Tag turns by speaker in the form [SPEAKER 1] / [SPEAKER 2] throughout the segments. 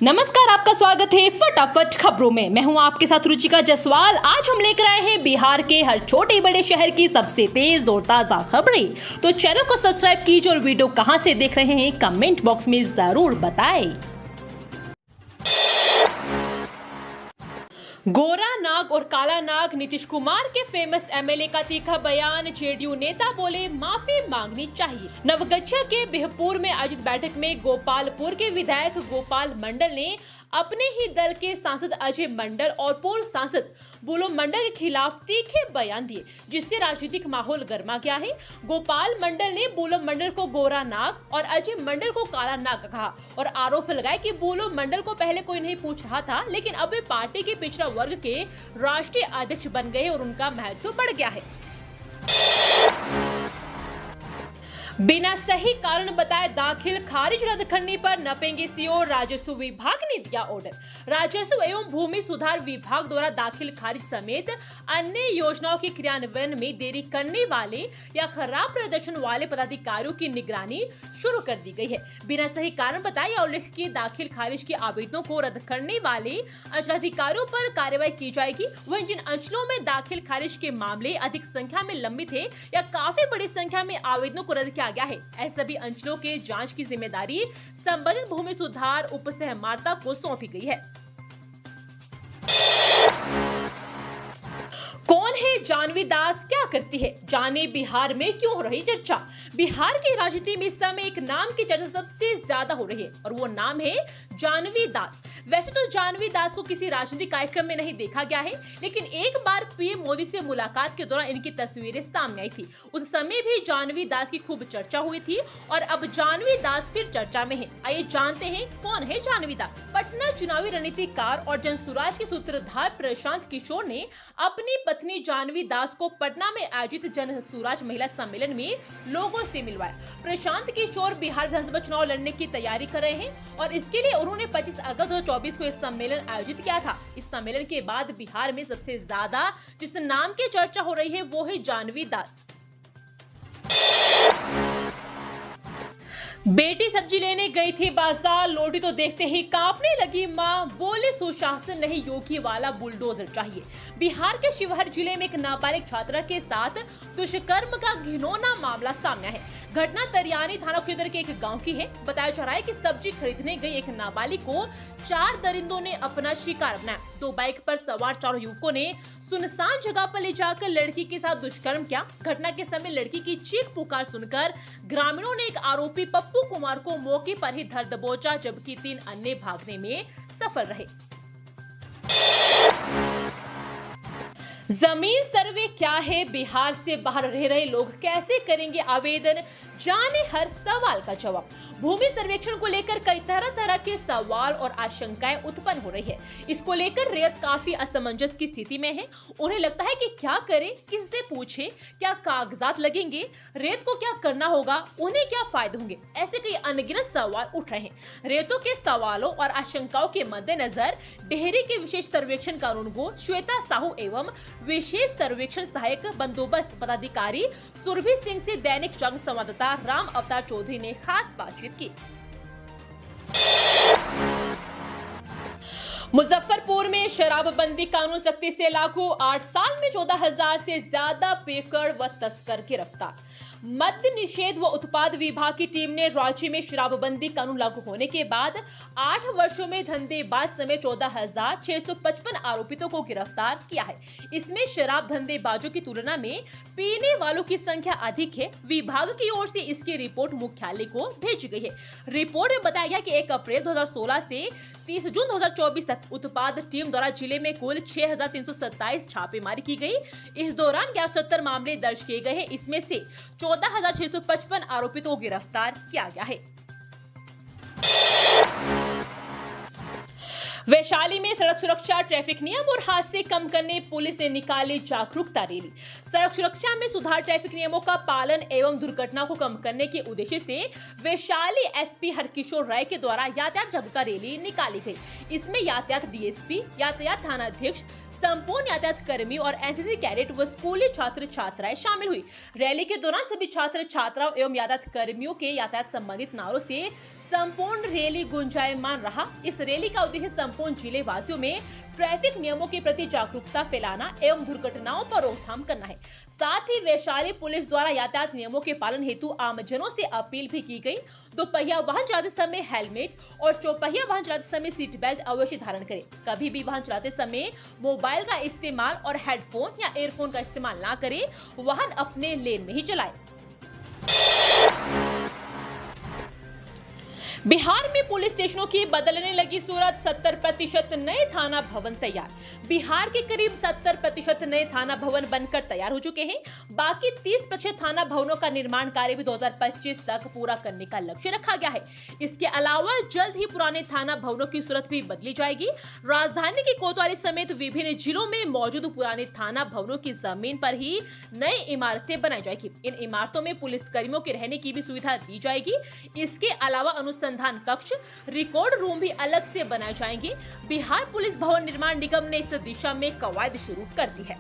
[SPEAKER 1] नमस्कार, आपका स्वागत है फटाफट खबरों में। मैं हूं आपके साथ रुचिका जायसवाल। आज हम लेकर आए हैं बिहार के हर छोटे बड़े शहर की सबसे तेज और ताजा खबरें। तो चैनल को सब्सक्राइब कीजिए और वीडियो कहां से देख रहे हैं कमेंट बॉक्स में जरूर बताएं। गोरा नाग और काला नाग, नीतीश कुमार के फेमस एमएलए का तीखा बयान। जेडीयू नेता बोले माफी मांगनी चाहिए। नवगछिया के बिहपुर में आयोजित बैठक में गोपालपुर के विधायक गोपाल मंडल ने अपने ही दल के सांसद अजय मंडल और पूर्व सांसद बुलो मंडल के खिलाफ तीखे बयान दिए, जिससे राजनीतिक माहौल गर्मा गया है। गोपाल मंडल ने बुलो मंडल को गोरा नाग और अजय मंडल को काला नाग कहा और आरोप लगाया कि बुलो मंडल को पहले कोई नहीं पूछ रहा था, लेकिन अब वे पार्टी के पिछड़ा वर्ग के राष्ट्रीय अध्यक्ष बन गए और उनका महत्व बढ़ गया है। बिना सही कारण बताए दाखिल खारिज रद्द करने पर नपेंगे सीओ। राजस्व विभाग ने दिया ऑर्डर। राजस्व एवं भूमि सुधार विभाग द्वारा दाखिल खारिज समेत अन्य योजनाओं के क्रियान्वयन में देरी करने वाले या खराब प्रदर्शन वाले पदाधिकारियों की निगरानी शुरू कर दी गई है। बिना सही कारण बताए या उल्लेख किए दाखिल खारिज के आवेदनों को रद्द करने वाले अंचलाधिकारियों पर कार्रवाई की जाएगी। वहीं जिन अंचलों में दाखिल खारिज के मामले अधिक संख्या में लंबित है या काफी बड़ी संख्या में आवेदनों को रद्द किया गया है, ऐसे सभी अंचलों के जांच की जिम्मेदारी संबंधित भूमि सुधार उप सहमार्ता को सौंपी गई है। कौन है जानवी दास, क्या करती है, जाने बिहार में क्यों हो रही चर्चा। बिहार की राजनीति में इस समय एक नाम की चर्चा सबसे ज्यादा हो रही है और वो नाम है जानवी दास। वैसे तो जानवी दास को किसी राजनीतिक कार्यक्रम में नहीं देखा गया है, लेकिन एक बार पीएम मोदी से मुलाकात के दौरान इनकी तस्वीरें सामने आई थी। उस समय भी जानवी दास की खूब चर्चा हुई थी और अब जानवी दास फिर चर्चा में है। आइए जानते हैं कौन है जानवी दास। पटना चुनावी रणनीतिकार और जनसुराज के सूत्रधार प्रशांत किशोर ने अपनी पत्नी जानवी दास को पटना में आयोजित जन सुराज महिला सम्मेलन में लोगों से मिलवाया। प्रशांत किशोर बिहार विधानसभा चुनाव लड़ने की तैयारी कर रहे हैं और इसके लिए उन्होंने 25 अगस्त 2024 को इस सम्मेलन आयोजित किया था। इस सम्मेलन के बाद बिहार में सबसे ज्यादा जिस नाम की चर्चा हो रही है वो है जानवी दास। बेटी सब्जी लेने गई थी बाजार, लौटी तो देखते ही कांपने लगी मां, बोले सुशासन नहीं योगी वाला बुलडोजर चाहिए। बिहार के शिवहर जिले में एक नाबालिग छात्रा के साथ दुष्कर्म का घिनौना मामला सामने है। घटना तरियानी थाना क्षेत्र के एक गांव की है। बताया जा रहा है कि सब्जी खरीदने गई एक नाबालिग को 4 दरिंदों ने अपना शिकार बनाया। 2 बाइक पर सवार 4 युवकों ने सुनसान जगह पर ले जाकर लड़की के साथ दुष्कर्म किया। घटना के समय लड़की की चीख पुकार सुनकर ग्रामीणों ने एक आरोपी पप्पू कुमार को मौके पर ही धर दबोचा, जबकि 3 अन्य भागने में सफल रहे। जमीन सर्वे क्या है, बिहार से बाहर रह रहे लोग कैसे करेंगे आवेदन, जाने हर सवाल का जवाब। भूमि सर्वेक्षण को लेकर कई तरह के सवाल और आशंकाएं उत्पन्न हो रही है। इसको लेकर रैयत काफी असमंजस की स्थिति में है। उन्हें लगता है कि क्या करें, किससे पूछें, क्या कागजात लगेंगे, रैयत को क्या करना होगा, उन्हें क्या फायदे होंगे, ऐसे कई अनगिनत सवाल उठ रहे हैं। रैयतों के सवालों और आशंकाओं के मद्देनजर डेहरी के विशेष सर्वेक्षण कानूनगो श्वेता साहू एवं विशेष सर्वेक्षण सहायक बंदोबस्त पदाधिकारी सुरभि सिंह से दैनिक जागरण संवाददाता राम अवतार चौधरी ने खास बातचीत की। मुजफ्फरपुर में शराबबंदी कानून सख्ती से लागू, 8 साल में 14,000 से ज्यादा पेकड़ व तस्कर गिरफ्तार। मद्य निषेध व उत्पाद विभाग की टीम ने राज्य में शराबबंदी कानून लागू होने के बाद 8 वर्षों में धंधेबाज समेत 14,655 आरोपितों को गिरफ्तार किया है। इसमें शराब धंधेबाजों की तुलना में पीने वालों की संख्या अधिक है। विभाग की ओर से इसकी रिपोर्ट मुख्यालय को भेजी गई है। रिपोर्ट में बताया गया कि 1 अप्रैल 2016 से 30 जून 2024 तक उत्पाद टीम द्वारा जिले में कुल 6,327 छापेमारी की गई। इस दौरान 170 मामले दर्ज किए गए हैं। इसमें से 14,655 आरोपितों को गिरफ्तार किया गया है। वैशाली में सड़क सुरक्षा, ट्रैफिक नियम और हादसे कम करने पुलिस ने निकाली जागरूकता रैली। सड़क सुरक्षा में सुधार, ट्रैफिक नियमों का पालन एवं दुर्घटना को कम करने के उद्देश्य से वैशाली एसपी हरकिशोर राय के द्वारा यातायात जागरूकता रैली निकाली गई। इसमें यातायात डीएसपी, यातायात थाना अध्यक्ष, संपूर्ण यातायात कर्मी और एनसीसी कैडेट व स्कूली छात्र छात्राएं शामिल हुई। रैली के दौरान सभी छात्र छात्राओं एवं यातायात कर्मियों के यातायात संबंधित नारों से संपूर्ण रैली गुंजायमान रहा। इस रैली का उद्देश्य संपूर्ण जिले वासियों में ट्रैफिक नियमों के प्रति जागरूकता फैलाना एवं दुर्घटनाओं पर रोकथाम करना है। साथ ही वैशाली पुलिस द्वारा यातायात नियमों के पालन हेतु आमजनों से अपील भी की गई। दोपहिया वाहन चलाते समय हेलमेट और चौपहिया वाहन चलाते समय सीट बेल्ट अवश्य धारण करें। कभी भी वाहन चलाते समय मोबाइल का इस्तेमाल और हेडफोन या ईयरफोन का इस्तेमाल ना करें। वाहन अपने लेन में ही चलाएं। बिहार में पुलिस स्टेशनों की बदलने लगी सूरत, 70% नए थाना भवन तैयार। बिहार के करीब 70% नए थाना भवन बनकर तैयार हो चुके हैं। बाकी 30% थाना भवनों का निर्माण कार्य भी 2025 तक पूरा करने का लक्ष्य रखा गया है। इसके अलावा जल्द ही पुराने थाना भवनों की सूरत भी बदली जाएगी। राजधानी के कोतवाली समेत विभिन्न जिलों में मौजूद पुराने थाना भवनों की जमीन पर ही नई इमारतें बनाई जाएगी। इन इमारतों में पुलिस कर्मियों के रहने की भी सुविधा दी जाएगी। इसके अलावा अनुसंधान कक्ष, रिकॉर्ड रूम भी अलग से बनाए जाएंगे। बिहार पुलिस भवन निर्माण निगम ने इस दिशा में कवायद शुरू कर दी है।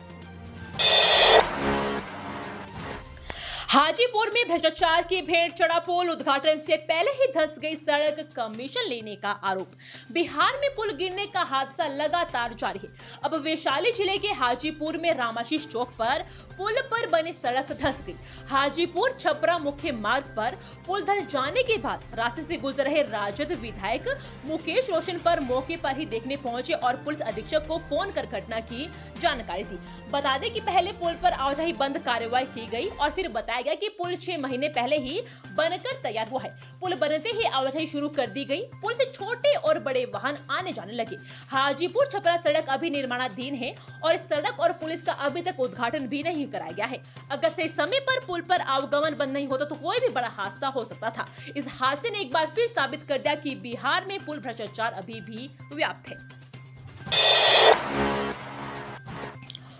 [SPEAKER 1] हाजीपुर में भ्रष्टाचार की भेंट चढ़ा पुल, उद्घाटन से पहले ही धंस गई सड़क, कमीशन लेने का आरोप। बिहार में पुल गिरने का हादसा लगातार जारी है। अब वैशाली जिले के हाजीपुर में रामाशीष चौक पर पुल पर बनी सड़क धंस गई। हाजीपुर छपरा मुख्य मार्ग पर पुल धंस जाने के बाद रास्ते से गुजर रहे राजद विधायक मुकेश रोशन पर मौके पर ही देखने पहुंचे और पुलिस अधीक्षक को फोन कर घटना की जानकारी दी। बता दें कि पहले पुल पर आवाजाही बंद कार्रवाई की गई और फिर बताया गया कि पुल 6 महीने पहले ही बनकर तैयार हुआ है। पुल बनते ही आवाजाही शुरू कर दी गई। पुल से छोटे और बड़े वाहन आने जाने लगे। हाजीपुर छपरा सड़क अभी निर्माणाधीन है और इस सड़क और पुलिस का अभी तक उद्घाटन भी नहीं कराया गया है। अगर सही समय पर पुल पर आवागमन बंद नहीं होता तो कोई भी बड़ा हादसा हो सकता था। इस हादसे ने एक बार फिर साबित कर दिया कि बिहार में पुल भ्रष्टाचार अभी भी व्याप्त है।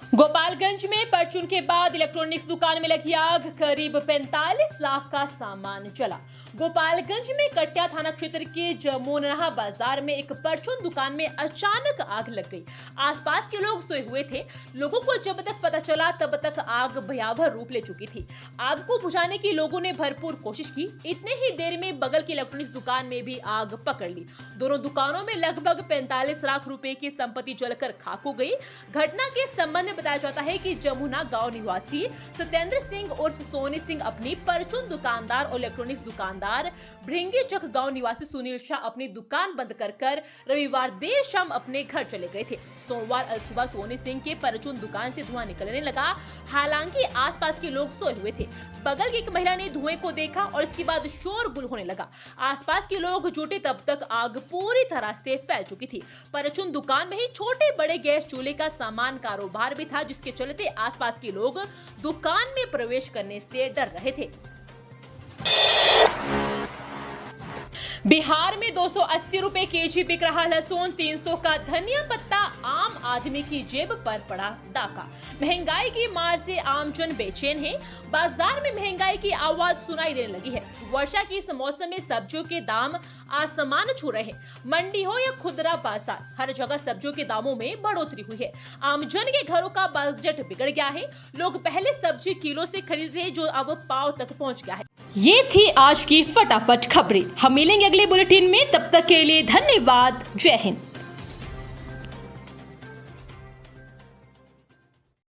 [SPEAKER 1] गोपालगंज में परचून के बाद इलेक्ट्रॉनिक्स दुकान में लगी आग, करीब 45 लाख का सामान जला। गोपालगंज में कट्या थाना क्षेत्र के जमुना बाजार में एक परचून दुकान में अचानक आग लग गई। आसपास के लोग सोए हुए थे। लोगों को जब तक पता चला तब तक आग भयावह रूप ले चुकी थी। आग को बुझाने की लोगों ने भरपूर कोशिश की। इतने ही देर में बगल की इलेक्ट्रॉनिक्स दुकान में भी आग पकड़ ली। दोनों दुकानों में लगभग 45 लाख रुपए की संपत्ति जलकर खाक हो गई। घटना के संबंध में बताया जाता है कि जमुना गांव निवासी सत्येंद्र सिंह उर्फ सोनी सिंह अपनी परचून दुकानदार और इलेक्ट्रॉनिक्स दुकानदार भृंगी चक गांव निवासी सुनील शाह अपनी दुकान बंद कर रविवार देर शाम अपने घर चले गए थे। सोमवार सुबह सोनी सिंह के परचून दुकान से धुआं निकलने लगा। हालांकि आसपास के लोग सोए हुए थे। बगल की एक महिला ने धुएं को देखा और इसके बाद शोरगुल होने लगा। आसपास के लोग जुटे तब तक आग पूरी तरह से फैल चुकी थी। परचून दुकान में ही छोटे बड़े गैस चूल्हे का सामान कारोबार भी था, जिसके चलते आसपास के लोग दुकान में प्रवेश करने से डर रहे थे। बिहार में 280 रुपए केजी बिक रहा लहसुन, 300 का धनिया पत्ता, आम आदमी की जेब पर पड़ा डाका। महंगाई की मार से आमजन बेचैन है। बाजार में महंगाई की आवाज सुनाई देने लगी है। वर्षा के इस मौसम में सब्जियों के दाम आसमान छू रहे हैं। मंडी हो या खुदरा बाजार, हर जगह सब्जियों के दामों में बढ़ोतरी हुई है। आमजन के घरों का बजट बिगड़ गया है। लोग पहले सब्जी किलो से खरीदते थे, जो अब पाव तक पहुंच गया है। ये थी आज की फटाफट खबरें। हम मिलेंगे अगले बुलेटिन में, तब तक के लिए धन्यवाद। जय हिंद।